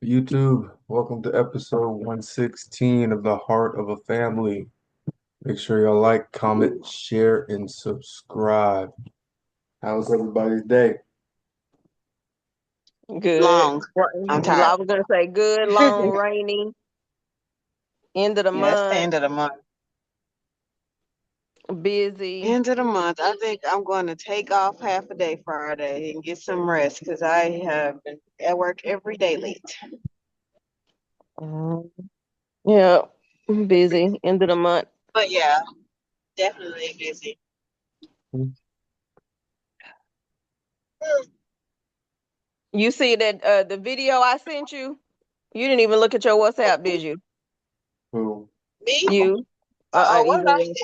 YouTube, welcome to episode 116 of The Heart of a Family. Make sure y'all like, comment, share, and subscribe. How's everybody's day? Good. Long. I'm Well, tired. I was gonna say good, long, rainy, end of the Yeah, it's the month, end of the month. busy. End of the month. I think I'm going to take off half a day Friday and get some rest because I have been at work every day late. Mhm. Yeah, busy, end of the month. But yeah, definitely busy. You see that the video I sent you? You didn't even look at your WhatsApp, did you? Who? Me? You? Oh, what did I Either say?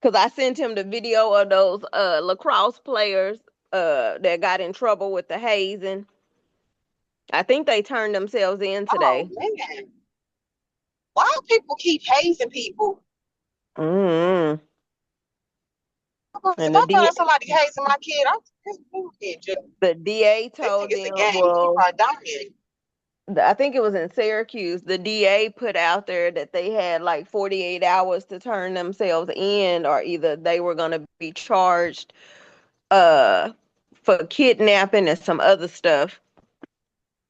because I sent him the video of those lacrosse players that got in trouble with the hazing. I think they turned themselves in Oh today. man, why do people keep hazing people? Mm-hmm. If And I found out somebody hazing my kid, I'm in jail. the DA They think told it's a them, game. People well, are dying. I think it was in Syracuse. The DA put out there that they had like 48 hours to turn themselves in, or either they were going to be charged uh for kidnapping and some other stuff.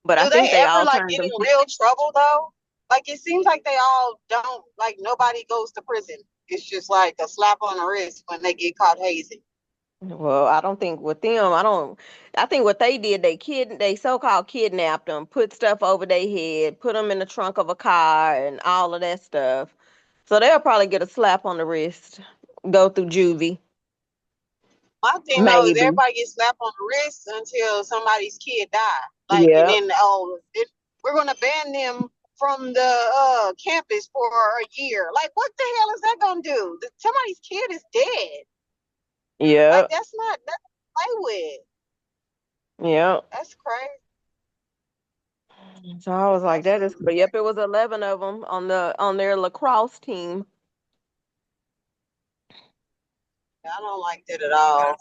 But I Do think they they ever all like turned get in them. real trouble though? Like it seems like they all don't, like nobody goes to prison. It's just like a slap on the wrist when they get caught hazing. Well, I don't think with them. I don't. I think what they did, they so-called kidnapped them, put stuff over their head, put them in the trunk of a car, and all of that stuff. So they'll probably get a slap on the wrist, go through juvie, My thing though is maybe. everybody gets slapped on the wrist until somebody's kid die. Like and Yeah. then we're gonna ban them from the campus for a year. Like what the hell is that gonna do? Somebody's kid is dead. Like Yeah. that's not nothing to play with. Yeah. That's crazy. So I was like, that is, Absolutely but yep, crazy. it was 11 of them on their lacrosse team. I don't like that at all.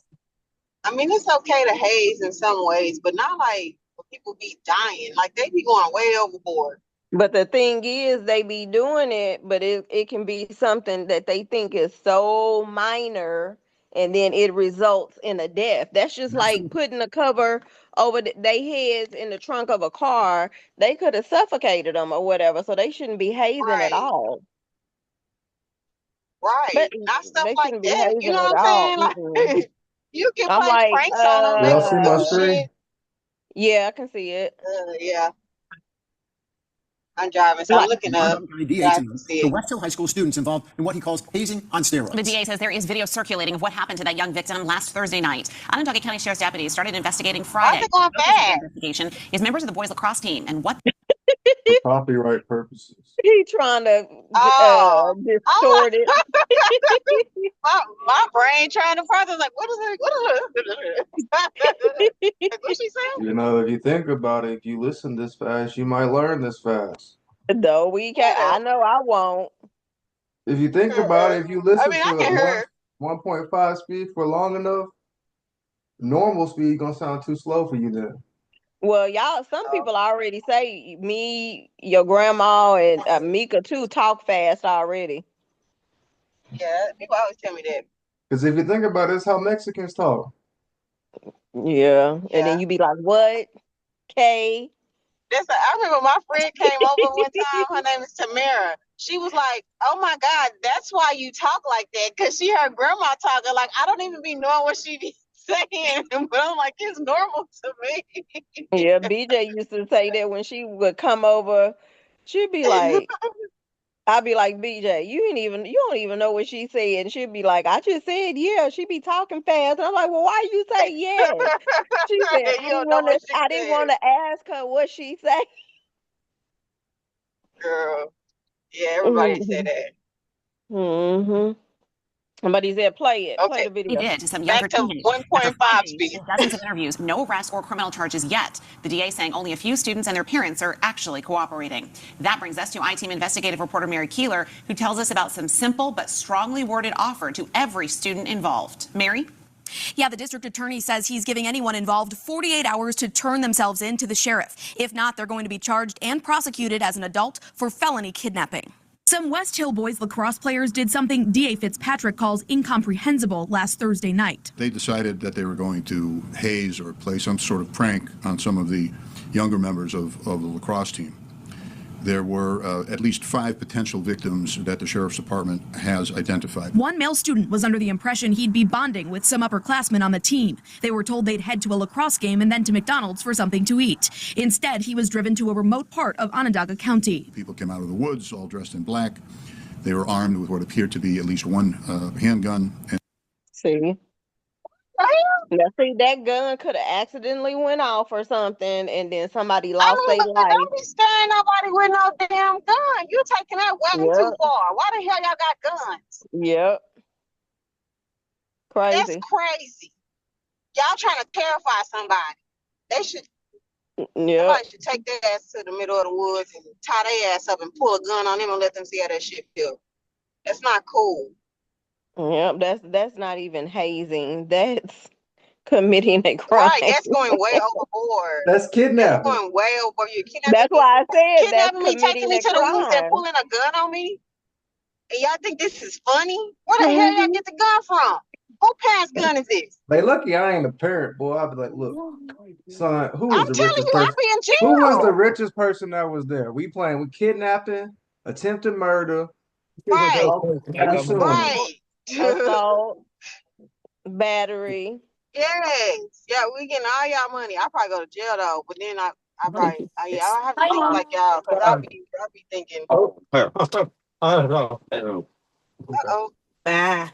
I mean, it's okay to haze in some ways, but not like when people be dying. Like they be going way overboard. But the thing is, they be doing it, but it can be something that they think is so minor, and then it results in a death. That's just like putting a cover over their heads in the trunk of a car. They could have suffocated them or whatever, so they shouldn't be hazing at Right, all. But right. Not stuff they like shouldn't be that. You hazing know what at I'm all. saying? Mm-mm. Like you can I'm play like, pranks on them and Y'all see my do screen? shit. yeah, I can see it. Yeah, I'm driving, so I'm Like, looking Mon up. Montgomery DA Yeah, I can tonight see to it. West Hill High School students involved in what he calls hazing on steroids. The DA says there is video circulating of what happened to that young victim last Thursday night. Onondaga County Sheriff's deputies started investigating Why is Friday. it going The focus of the fast? investigation is members of the boys lacrosse team and what For copyright purposes. he trying to Oh, I'm distort it. my brain trying to process. Like, what is it? What is it? Like, what she saying? You know, if you think about it, if you listen this fast, you might learn this fast. No, we can't. I know I won't. If you think about it, if you I listen mean, I to can hear. 1.5 speed for long enough, normal speed gonna sound too slow for you then. Well, y'all, some people already say me, your grandma, and Mika too talk fast already. Yeah, people always tell me that. Because if you think about it, it's how Mexicans talk. Yeah, and then Yeah. you be like, "What, Kay?" I remember my friend came over one time. Her name is Tamara. She was like, "Oh my God, that's why you talk like that." Because she heard grandma talking. Like, I don't even be knowing what she be saying. But I'm like, it's normal to me. Yeah, BJ used to say that when she would come over, she'd be like, I'd be like, BJ, you don't even know what she said. And she'd be like, I just said, yeah, she be talking fast. And I'm like, well, why you say yes? She said, You don't know what she I didn't said. want to ask her what she said. Girl. Yeah, everybody said Mm-hmm. that. But he said, play Okay. the he video. did to some younger Back to teenagers. After 5 1.5 days speed. and dozens of interviews, no arrests or criminal charges yet. The DA saying only a few students and their parents are actually cooperating. That brings us to I-Team investigative reporter Mary Keeler, who tells us about some simple but strongly worded offer to every student involved. Mary? Yeah, the district attorney says he's giving anyone involved 48 hours to turn themselves in to the sheriff. If not, they're going to be charged and prosecuted as an adult for felony kidnapping. Some West Hill boys lacrosse players did something DA Fitzpatrick calls incomprehensible last Thursday night. They decided that they were going to haze or play some sort of prank on some of the younger members of the lacrosse team. There were at least 5 potential victims that the Sheriff's Department has identified. One male student was under the impression he'd be bonding with some upperclassmen on the team. They were told they'd head to a lacrosse game and then to McDonald's for something to eat. Instead, he was driven to a remote part of Onondaga County. People came out of the woods, all dressed in black. They were armed with what appeared to be at least one handgun. See? Now, see, that gun could have accidentally went off or something, and then somebody lost their life. Don't be scaring nobody with no damn gun. You taking that weapon too far. Why the hell y'all got guns? Yep. Crazy. That's crazy. Y'all trying to terrify somebody. They should. Somebody should take their ass to the middle of the woods and tie their ass up and pull a gun on them and let them see how that shit feel. That's not cool. Yep, that's not even hazing. That's committing a crime. Right, that's going way overboard. That's kidnapping. That's going way over. You kidnapping. That's why I said kidnapping that's me, taking me to the woods and pulling a gun on me. And y'all think this is funny? Where the hell y'all get the gun from? Who parents' gun is this? They lucky I ain't a parent, boy. I'd be like, look, son, who was I'm the telling richest you, I'd person? be in jail. Who was the richest person that was there? We playing with kidnapping, attempted murder. Right. Right. Assault, battery. Yes. Yeah, we getting all y'all money. I probably go to jail though, but then I probably I have to think like y'all because I'll be thinking. Uh-oh. Ah.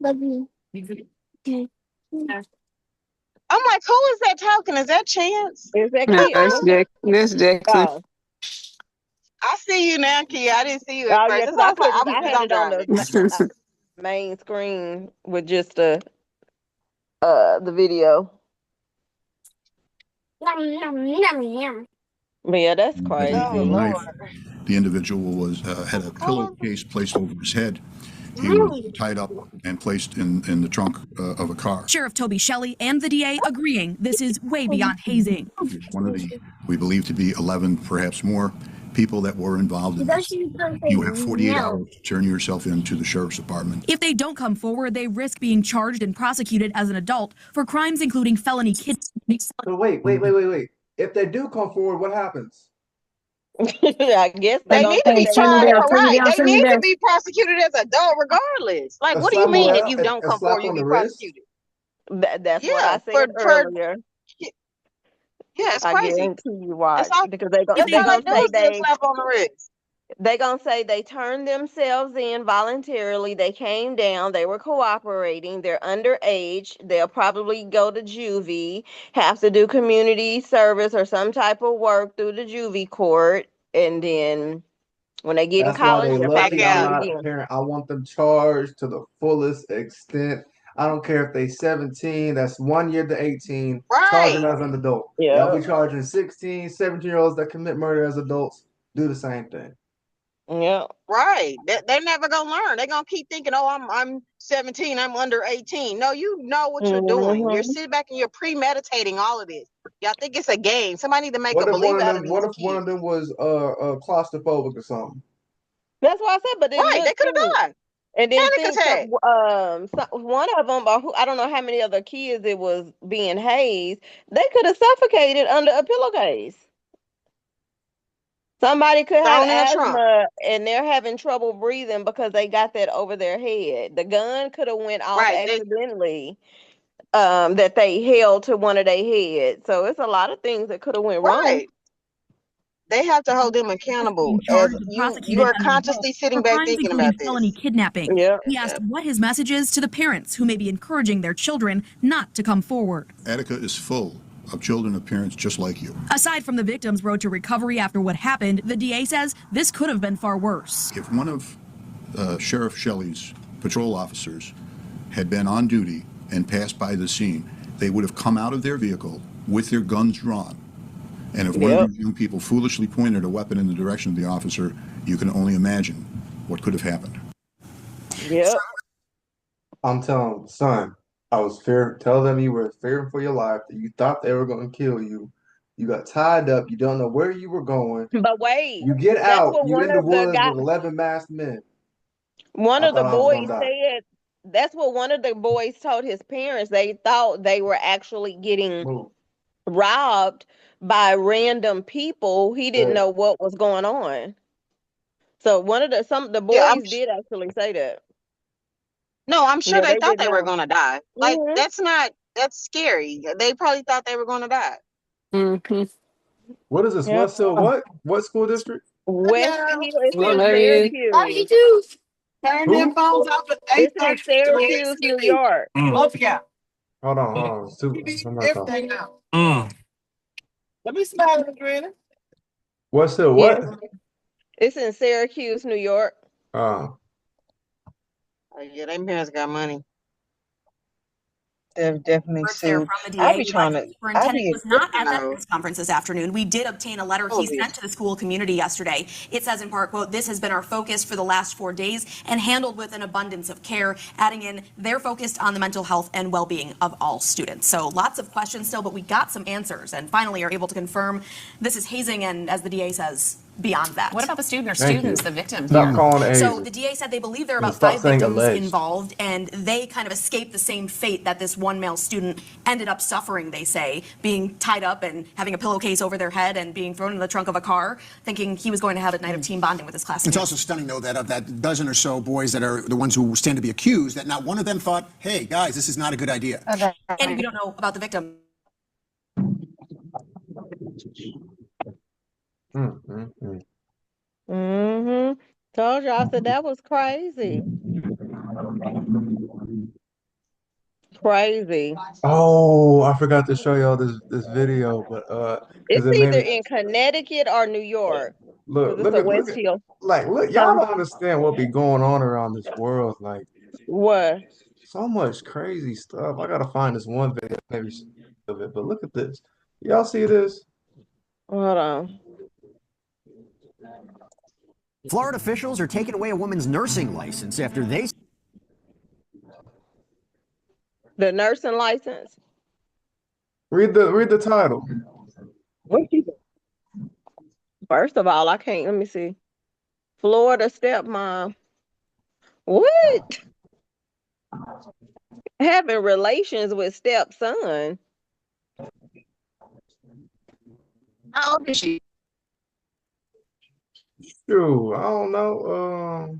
Love you. Okay. I'm like, who is that talking? Is that Chance? Is that No, Kia? that's Jackson. Oh. I see you now, Kia. I didn't see you Oh, at yeah, first. 'cause I'm I had it on the main screen with just the video. But yeah, that's crazy. The individual was had a pillowcase placed over his head. He was tied up and placed in the trunk of a car. Sheriff Toby Shelley and the DA agreeing this is way beyond hazing. One of the, we believe to be 11, perhaps more, people that were involved in this. You have 48 hours to turn yourself in to the Sheriff's Department. If they don't come forward, they risk being charged and prosecuted as an adult for crimes including felony kidnapping. So wait. If they do come forward, what happens? I guess they need to be charged for right. They need to be prosecuted as adult regardless. Like, what do you mean if you don't come forward, you be prosecuted? That's what I said earlier. Yeah, it's I crazy. guarantee you why. Because they're gonna say slap on the wrist. They're gonna say they turned themselves in voluntarily. They came down. They were cooperating. They're underage. They'll probably go to juvie, have to do community service or some type of work through the juvie court, and then when they get in college, they're back out again. Parent, I want them charged to the fullest extent. I don't care if they 17, that's 1 year to 18, charge them as an adult. Yeah. They'll be charging 16, 17-year-olds that commit murder as adults, do the same thing. Yeah. Right. They're never gonna learn. They're gonna keep thinking, oh, I'm 17, I'm under 18. No, you know what you're doing. You're sitting back and you're premeditating all of this. Y'all think it's a game. Somebody need to make a believe out of these What if kids. one of them was claustrophobic or something? That's what I said, but right, they could have died. And then Panic attack. one of them, or who, I don't know how many other kids it was being hazed, they could have suffocated under a pillowcase. Somebody could have asthma and they're having trouble breathing because they got that over their head. The gun could have went off accidentally that they held to one of their heads. So it's a lot of things that could have went wrong. They have to hold them accountable. You are consciously sitting back thinking about this. Felony kidnapping. Yeah. He asked what his message is to the parents who may be encouraging their children not to come forward. Attica is full of children of parents just like you. Aside from the victim's road to recovery after what happened, the DA says this could have been far worse. If one of Sheriff Shelley's patrol officers had been on duty and passed by the scene, they would have come out of their vehicle with their guns drawn. And if one of these young people foolishly pointed a weapon in the direction of the officer, you can only imagine what could have happened. Yep. I'm telling him, son, tell them you were fearing for your life, that you thought they were going to kill you. You got tied up. You don't know where you were going. But wait, You get that's out. what You one in the of the woods guy, with 11 masked men. one I of the thought I was boys going to die. said. That's what one of the boys told his parents. They thought they were actually getting Move. robbed by random people. He didn't Good. know what was going on. So the Yeah, boys did actually say that. no, I'm sure Yeah, they they thought did they were know. gonna die. Like Hmm. that's scary. They probably thought they were gonna die. Mm-hmm. What is this? Yep. West Hill what? What school district? West Hill, it's Well, in hey. Syracuse. Turn them Who? phones off at It's in 8:30 to Syracuse, New 8:30. York. Both of y'all. Hold on. Somebody talking. Everything out. Let me smile at Adriana. West Hill Yes, what? it's in Syracuse, New York. Uh, Oh, yeah, their parents got money. They've definitely Words there sued. from the I DA, be but trying the to. I superintendent be was not you at that know. press conference this afternoon. We did obtain a letter he sent to the school community yesterday. It says in part, quote, "This has been our focus for the last 4 days and handled with an abundance of care," adding in they're focused on the mental health and well-being of all students. So lots of questions still, but we got some answers and finally are able to confirm this is hazing and, as the DA says, beyond that. What about the student or thank students, you. the victims Stop here? calling it So hazing. the DA said they believe there are And about stop 5 saying victims alleged. involved, and they kind of escaped the same fate that this one male student ended up suffering, they say, being tied up and having a pillowcase over their head and being thrown in the trunk of a car, thinking he was going to have a night of team bonding with his classmates. It's also stunning, though, that of that dozen or so boys that are the ones who stand to be accused, that not one of them thought, hey, guys, this is not a good idea. And we don't know about the victim. Mm. Mm-hmm. Told you, I said that was crazy. Crazy. Oh, I forgot to show y'all this video, but because It's it made either me in Connecticut or New York, because it's look a look West at Hill. look, y'all Huh? don't understand what be going on around this world. Like What? so much crazy stuff. I gotta find this one video, maybe some of it, but look at this. Y'all see this? Hold on. Florida officials are taking away a woman's nursing license after they The nursing license. Read the title. First of all, I can't. Let me see. Florida stepmom. What? Having relations with stepson. How old is she? Shoot, I don't know.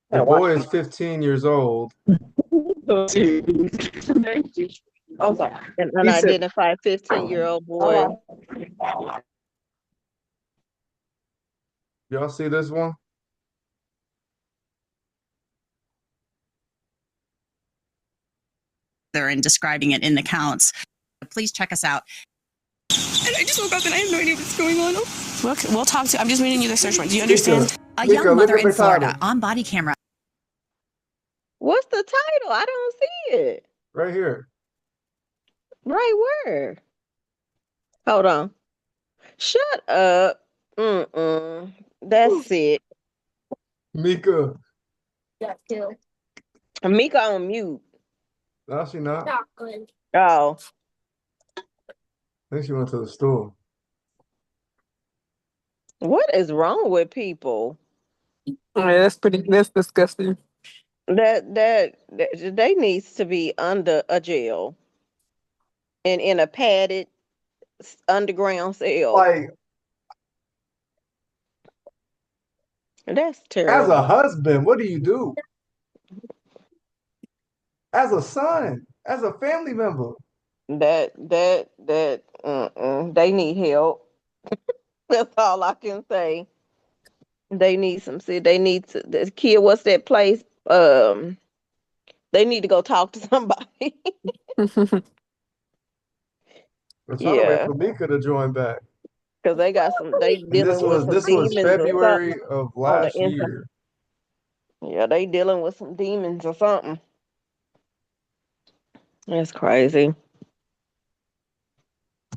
The boy is 15 years old. An He said, unidentified 15-year-old boy. y'all see this one? And describing it in the counts. Please check us out. I just woke up and I have no idea what's going on. We'll talk to. I'm just reading you the search warrant. Do you understand? A Mika, young look mother at the in Florida title. on body camera. What's the title? I don't see it. Right here. Right where? Hold on. Shut up. That's it. Mika. Mika on mute. No, she not. Oh. I think she went to the store. What is wrong with people? Yeah, that's disgusting. That they needs to be under a jail and in a padded underground cell. Like, That's as terrible. a husband, what do you do? As a son, as a family member. They need help. That's all I can say. They need they need to, the kid, what's that place? They need to go talk to somebody. I'm trying to wait Yeah, for Mika to join back. because they And dealing with some this was demons or February something of on the last inside. year. Yeah, they dealing with some demons or something. That's crazy.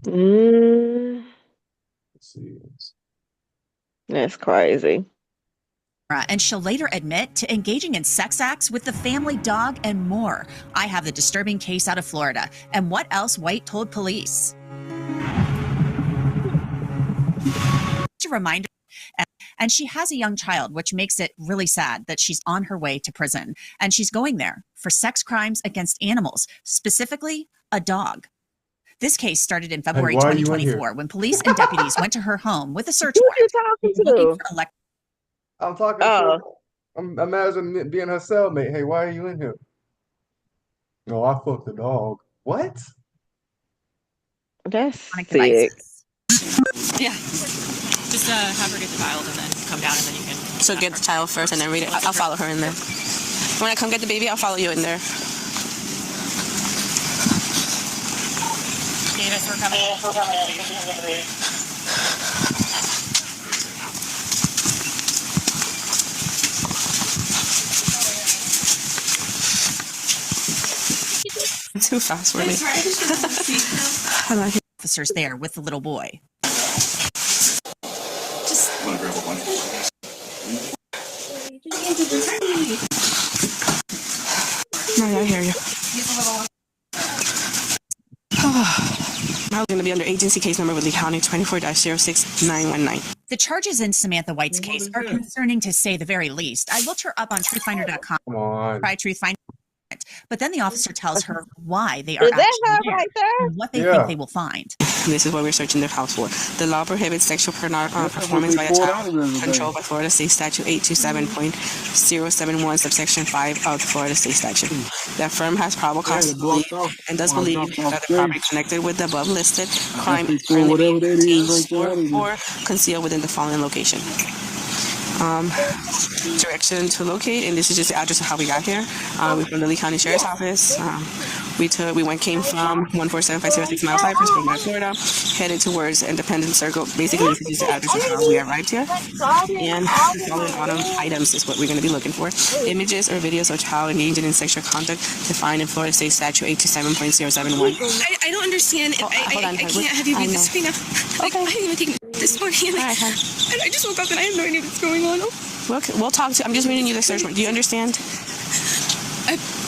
Let's see. That's crazy. and she'll later admit to engaging in sex acts with the family dog and more. I have the disturbing case out of Florida and what else White told police. To remind her, and she has a young child, which makes it really sad that she's on her way to prison. And she's going there for sex crimes against animals, specifically a dog. This case started in February 2024 when police and deputies went to her home with a search Who you warrant. talking to? I'm talking to imagine being her cellmate. Hey, why are you in here? No, I fucked the dog. What? That's Electronic sick. devices. Yeah. Just have her get the child and then come down and then you can. So get the child first and then read it. I'll follow her in there. When I come get the baby, I'll follow you in there. Davis, we're coming. Too fast for me. I'm not here. Officers there with the little boy. I hear you. I'm going to be under agency case number with Lee County 24-06919. The charges in Samantha White's case are concerning to say the very least. I looked her up on truthfinder.com. Come on. Try truthfinder. But then the officer tells her why they are Is that actually her there right there? and what they think they will find. This is what we're searching their house for. The law prohibits sexual performance by a child controlled by Florida State Statute 827.071, subsection 5 of the Florida State Statute. The firm has probable cause to believe and does believe that the property connected with the above listed crime is currently being stored or concealed within the following location. Direction to locate, and this is just the address of how we got here. We're from the Lee County Sheriff's Office. Came from 147506 Mile Cypress, Florida, headed towards Independence Circle. Basically, this is just the address of how we arrived here. And the following bottom items is what we're going to be looking for. Images or videos of child engaging in sexual conduct defined in Florida State Statute 827.071. I don't understand. I can't have you read this right now. Okay. I didn't even take this morning. And I just woke up and I have no idea what's going on. We'll talk to. I'm just reading you the search warrant. Do you understand?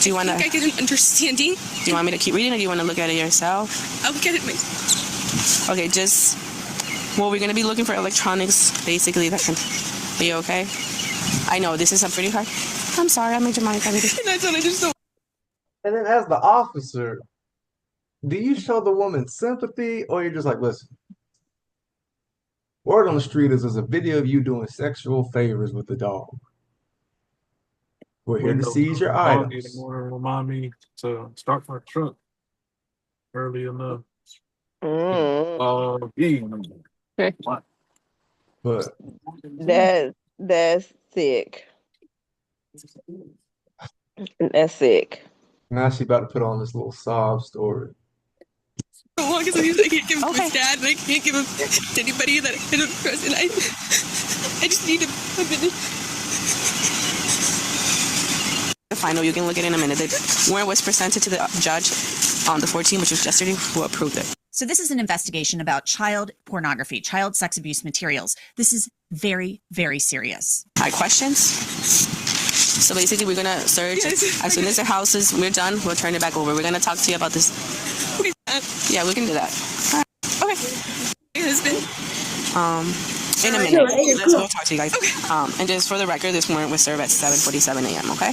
Do you want to? I get an understanding. Do you want me to keep reading, or do you want to look at it yourself? I'll look at it myself. Okay, well, we're going to be looking for electronics, basically, that can. Are you okay? I know, this is a pretty hard. I'm sorry, I made your mind. That's what I just saw. And then as the officer, do you show the woman sympathy, or you're just like, listen, word on the street is there's a video of you doing sexual favors with the dog. We're here to seize your items. Remind me to start my truck early enough. But That's sick. That's sick. now she about to put on this little sob story. So long as I can't give him to his dad, and I can't give him to anybody that I don't trust, and I just need a minute. Final, you can look at it in a minute. The warrant was presented to the judge on the 14th, which was yesterday, who approved it. So this is an investigation about child pornography, child sex abuse materials. This is very, very serious. High questions? So basically, we're going to search. As soon as the house is, we're done, we'll turn it back over. We're going to talk to you about this. Okay. Yeah, we can do that. Okay. My husband. In a minute. We'll talk to you guys. Okay. And just for the record, this warrant was served at 7:47 a.m., okay?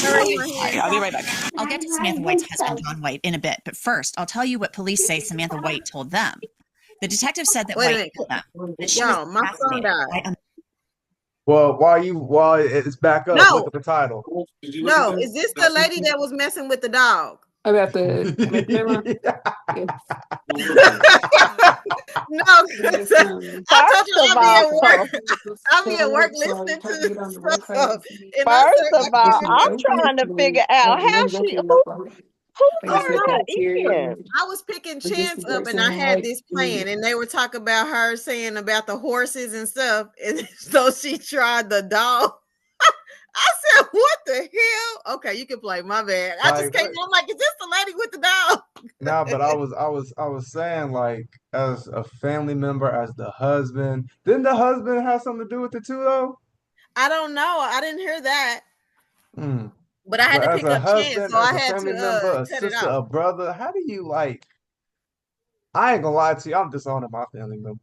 All right, I'll be right back. I'll get to Samantha White's husband, John White, in a bit. But first, I'll tell you what police say Samantha White told them. The detective said that White told them that she was my phone died. Well, while it's back up, look at the title. No, is this the lady that was messing with the dog? I got the. No, I told you I'll be at work listening to this stuff. First of all, I'm trying to figure out how she. Who put her in? I was picking Chance up, and I had this playing, and they were talking about her saying about the horses and stuff, and so she tried the dog. I said, "What the hell?" Okay, you can play. My bad. I just came. I'm like, "Is this the lady with the dog?" No, but I was saying, like, as a family member, as the husband, didn't the husband have something to do with it too, though? I don't know. I didn't hear that. Mm. But I had But to as pick a up Chance, husband, so as I a had family to member, a cut it sister, off. a brother, how do you like? I ain't gonna lie to you. I'm disowning my family member.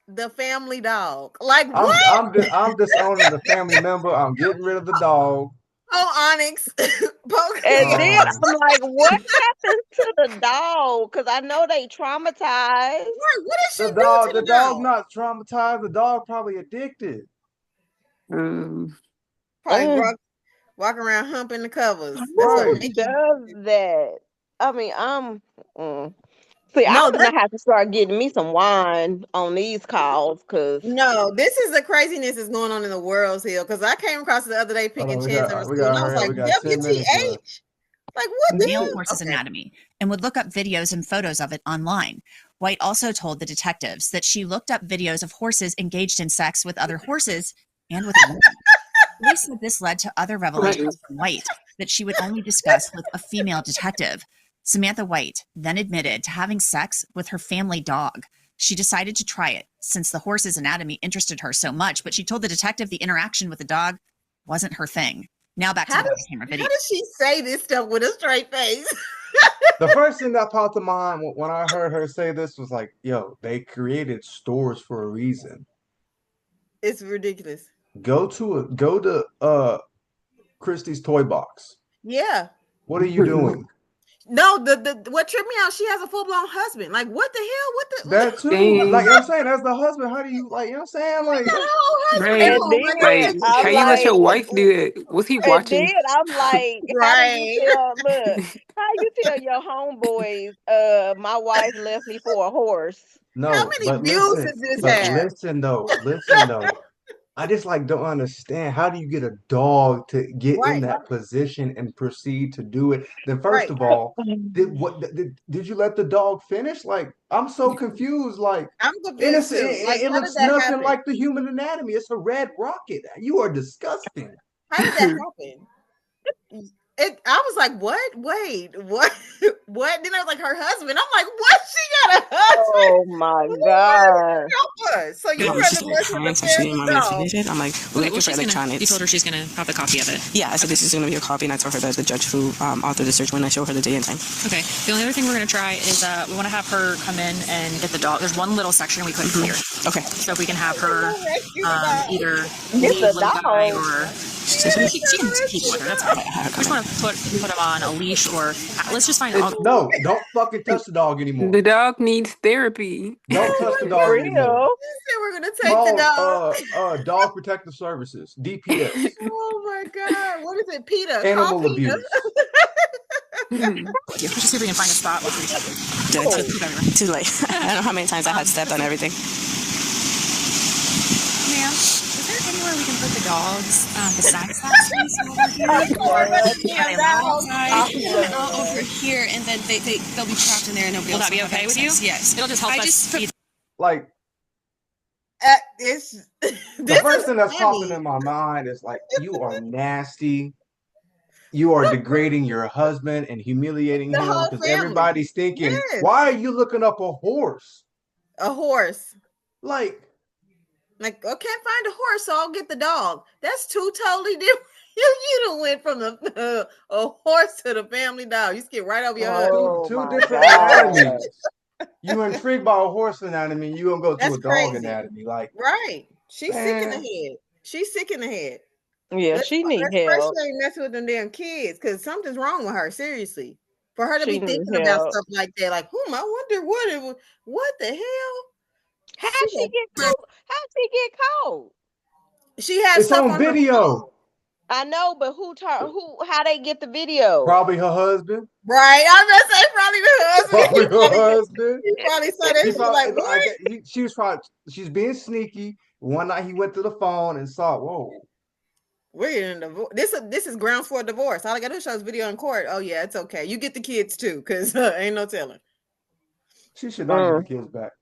The family dog. Like I'm what? I'm disowning the family member. I'm getting rid of the dog. Oh, Onyx. And then Um, I'm like, what happened to the dog? Because I know they traumatized. Right, what did she the do to the the dog dog? not traumatized. The dog probably addicted. Probably Mm. walk around humping the covers. That's what Who Right. Mickey. does that? I mean, see, No, I'm gonna have to start getting me some wine on these calls, cause no, this is the craziness that's going on in the world here. Because I came across the other day Hold picking on, Chance over we school, got and I was her. like, We got 10 minutes left. WTH? Like, what the Male hell? horse's Okay. anatomy and would look up videos and photos of it online. White also told the detectives that she looked up videos of horses engaged in sex with other horses and with a woman. Police said this led to other revelations from White that she would only discuss with a female detective. Samantha White then admitted to having sex with her family dog. She decided to try it since the horse's anatomy interested her so much, but she told the detective the interaction with the dog wasn't her thing. Now back to the body camera video. How does she say this stuff with a straight face? The first thing that popped to mind when I heard her say this was like, yo, they created stores for a reason. It's ridiculous. Go to Christie's Toy Box. Yeah. What are you doing? No, the what tripped me out, she has a full-blown husband. Like, what the hell? What the That too. Dang. Like I'm saying, as the husband, how do you like, you know what I'm saying? Like, got a whole husband Right. at and home. then Like, Like, I'm how you let like, your wife do that? Was he and watching? then I'm like, how do you right. tell? Look, how you tell your homeboys? My wife left me for a horse. no, How many but views listen, does this but have? listen though. I just like don't understand. How do you get a dog to get in Right. that position and proceed to do it? Then first Right. of all, did you let the dog finish? Like I'm so confused. Like I'm confused too. Like, it how did looks that nothing happen? like the human anatomy. It's a red rocket. You are disgusting. How did that happen? I was like, what? Wait, what? What? Then I was like, her husband. I'm like, what? She got a husband? Oh my god! Help us. So you Yeah, rather she's mess with crying, the so she didn't family want me to dog? finish it. I'm like, we're looking for electronics. You told her she's gonna have a copy of it. Yeah, I said this is going to be a copy, and I told her that the judge who authored the search when I showed her the day and time. Okay. The only other thing we're gonna try is we want to have her come in and get the dog. There's one little section we couldn't clear. Okay. So if we can have her either It's leave a with a guy dog. or she can keep with her. That's fine. We just want to put him on a leash or let's just find out. No, don't fucking touch the dog anymore. The dog needs therapy. Don't touch the For dog anymore. real? They said we're gonna take the dog. Dog Protective Services, DPS. Oh my god, what is it, Peter? Animal Call Peter. abuse. Yeah, let's just see if we can find a spot. Too late. I don't know how many times I had stepped on everything. Ma'am, is there anywhere we can put the dogs besides that space over here? Or are they allowed over here, and then they'll be trapped in there and nobody else will be okay with you? Yes. It'll just help us speed. Like It's the first thing that's popping in my mind is like, you are nasty. You are degrading your husband and humiliating The him whole because family. everybody's thinking, Yes. why are you looking up a horse? A horse. Like, I can't find a horse, so I'll get the dog. That's two totally different. You done went from a horse to the family dog. You skip right over your husband. two different anatomies. You intrigued by a horse anatomy, you gonna go to That's a dog crazy. anatomy. Like, Right. She's sick in the Man. head. She's sick in the head. Yeah, she need That's why help. she ain't messing with them damn kids because something's wrong with her. Seriously. For her to She be need thinking about help. stuff like that, like, I wonder what the hell? How she get caught? How she get caught? She has it's stuff on on her video. phone. I know, but how they get the video? Probably her husband. Right. I'm gonna say probably the husband. Probably her husband. He probably saw that He shit like, probably, what? she's being sneaky. One night he went to the phone and saw, whoa. We're in divorce. This is grounds for a divorce. All I gotta do is show this video in court. Oh yeah, it's okay. You get the kids too, because ain't no telling. She should not get the kids back.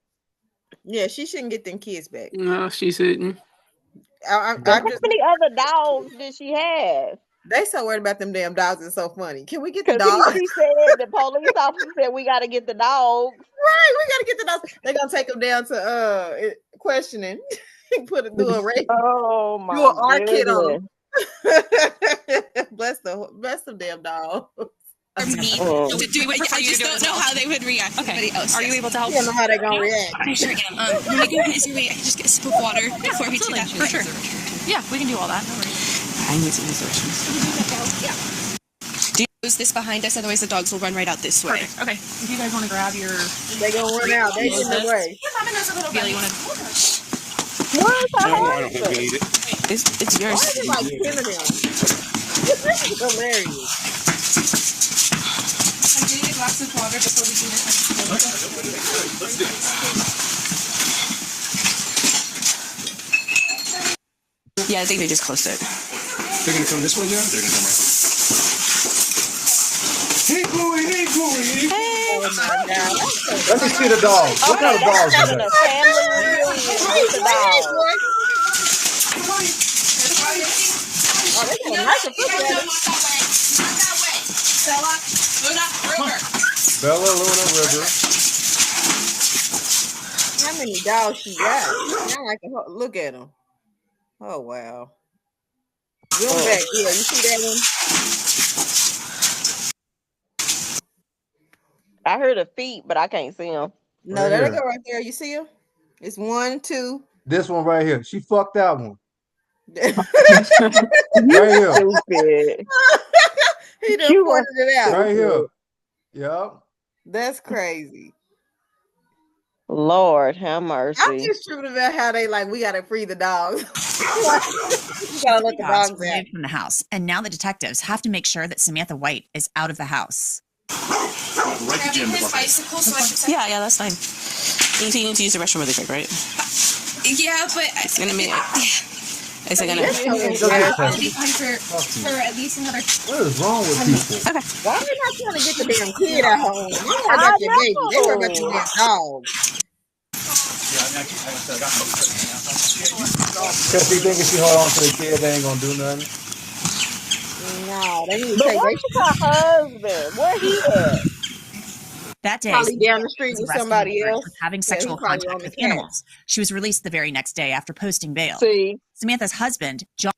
Yeah, she shouldn't get them kids back. No, she shouldn't. How many other dogs did she have? They so worried about them damn dogs. It's so funny. Can we get the Because dogs? he said the police officer said we got to get the dogs. Right, we gotta get the dogs. They're gonna take them down to questioning. Put it through a race. Oh my Do an art kit on goodness. them. Bless them damn dog. For me, Oh. to do it. I just don't know how they would react to somebody else. Are you able to help? You don't know how they're gonna react. I sure can. When we go in, is there a way I can just get a sip of water before we do that? For sure. Yeah, we can do all that. No worries. I need to use the restroom. Do you close this behind us? Otherwise, the dogs will run right out this way. Perfect. Okay. If you guys want to grab your. They gonna run out. They in the way. Bailey, you want to? Where's the I don't husband? think we need it. It's yours. Why is it like 10 of them? This is hilarious. I'm getting a glass of water before we do this. Yeah, I think they just closed it. They're gonna come this way now? They're gonna come right. Hey, Chloe, hey, Chloe. Oh my God. Let me see the dogs. What kind of dogs is Having that? a family reunion with the dog. Oh, they got a microphone together. Bella, Luna, River. How many dogs she got? Now I can look at them. Oh wow. Zoom back. Yeah, you see that one? I heard the feet, but I can't see them. No, Right there they here. go right there. You see them? It's 1, 2. This one right here. She fucked that one. You Right here. stupid. He done You pointed it out. Right here. Yep. That's crazy. Lord, have I'm mercy. just tripping about how they like, we gotta free the dogs. You gotta let the Dogs dogs were out. removed from the house, and now the detectives have to make sure that Samantha White is out of the house. Right to Jim. His bicycle, so I should Yeah, that's fine. You need to use the restroom really quick, right? Yeah, but It's gonna be. Is it gonna? I'll be fine for at least another. What is wrong with people? Okay. Why are they not trying to get the damn kid at home? They worry about your baby. They worry about your damn dog. Because she thinking she hold on to the kid, they ain't gonna do nothing. No, they need to But take where's her husband? Where he at? That day, probably down the Samantha street was with arrested somebody and charged else. with having Yeah, sexual he probably on contact the with cat. animals. She was released the very next day after posting bail. See, Samantha's husband, John,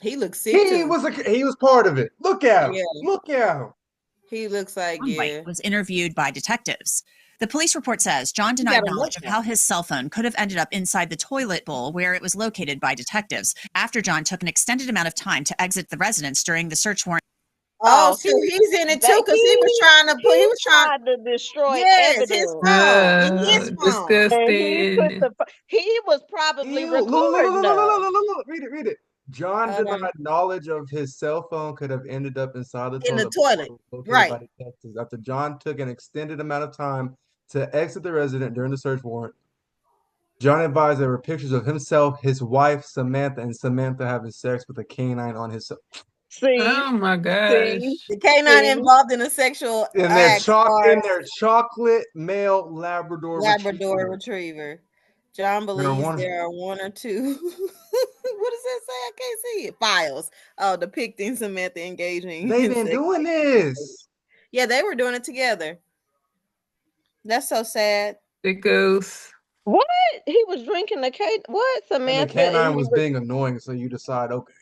He looks sick He too. was part of it. Look at him. Yeah. Look at him. He looks like White, was interviewed by detectives. The police report says John got denied a knowledge of mustache. how his cell phone could have ended up inside the toilet bowl where it was located by detectives after John took an extended amount of time to exit the residence during the search warrant. Oh, Oh, so see, he's in it too because he was trying to put. He was trying. to destroy Yes, his evidence. phone. In his phone. And he put the he was probably Ew, look, recording us. look. Read it. John Hold denied on. knowledge of his cell phone could have ended up inside the In the toilet. toilet. Located Right. by detectives after John took an extended amount of time to exit the resident during the search warrant. John advised there were pictures of himself, his wife, Samantha, and Samantha having sex with a canine on his. See, Oh my see, gosh. The canine see. involved in a sexual In their act are in their chocolate male Labrador Labrador retriever. Retriever. John There are believes one- there are 1 or 2. What does that say? I can't see it. Files. Oh, depicting Samantha engaging. They've in been sex. doing this. Yeah, they were doing it together. That's so sad. It goes. What? He was drinking the K. What? And Samantha? the canine and he was being annoying, so you decide, okay,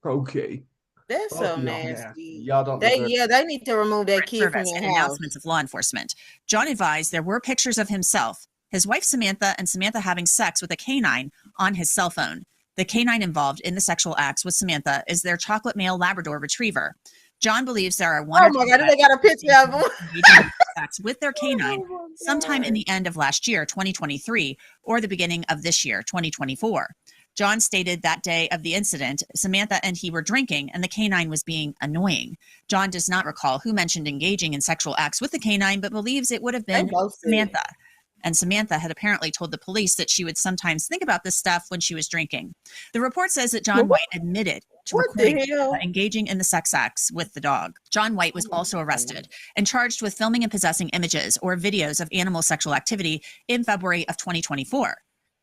okay. That's Both so of y'all nasty. Y'all don't They deserve they need to remove that kid from Service their and house. announcements of law enforcement. John advised there were pictures of himself, his wife Samantha, and Samantha having sex with a canine on his cell phone. The canine involved in the sexual acts with Samantha is their chocolate male Labrador Retriever. John believes there are 1 Oh or 2 my God, they got a picture of him. engaging in sex with their canine sometime in the end of last year, 2023, or the beginning of this year, 2024. John stated that day of the incident, Samantha and he were drinking and the canine was being annoying. John does not recall who mentioned engaging in sexual acts with the canine, but believes it would have been Samantha. And Samantha had apparently told the police that she would sometimes think about this stuff when she was drinking. The report says that John White admitted to recording engaging in the sex acts with the dog. John White was also arrested and charged with filming and possessing images or videos of animal sexual activity in February of 2024.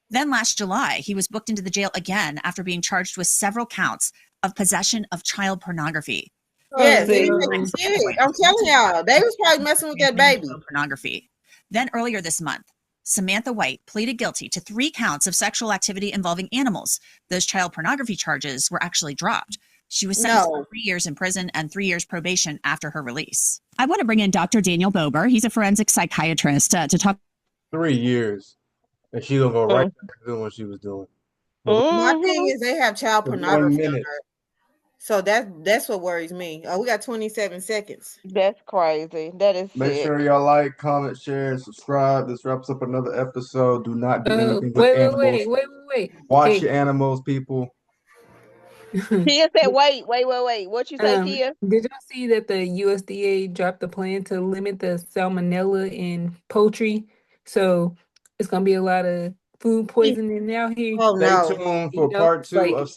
Then last July, he was booked into the jail again after being charged with several counts of possession of child pornography. Yes, I'm telling y'all, they was probably messing with that baby. Pornography. Then earlier this month, Samantha White pleaded guilty to 3 counts of sexual activity involving animals. Those child pornography charges were actually dropped. She was sentenced to 3 years in prison and 3 years probation after her release. I want to bring in Dr. Daniel Bober. He's a forensic psychiatrist to talk. 3 years. And she gonna go right back to doing what she was doing. My thing is they have child For 1 pornography on minute. her. So that's what worries me. Oh, we got 27 seconds. That's crazy. That is Make sick. sure y'all like, comment, share, and subscribe. This wraps up another episode. Do not do anything with Wait, animals. wait. Watch Hey. your animals, people. Tia said, wait. What you say, Tia? Did y'all see that the USDA dropped the plan to limit the salmonella in poultry? So it's gonna be a lot of food poisoning out here. Oh Stay no. tuned You for know, part 2 like of South.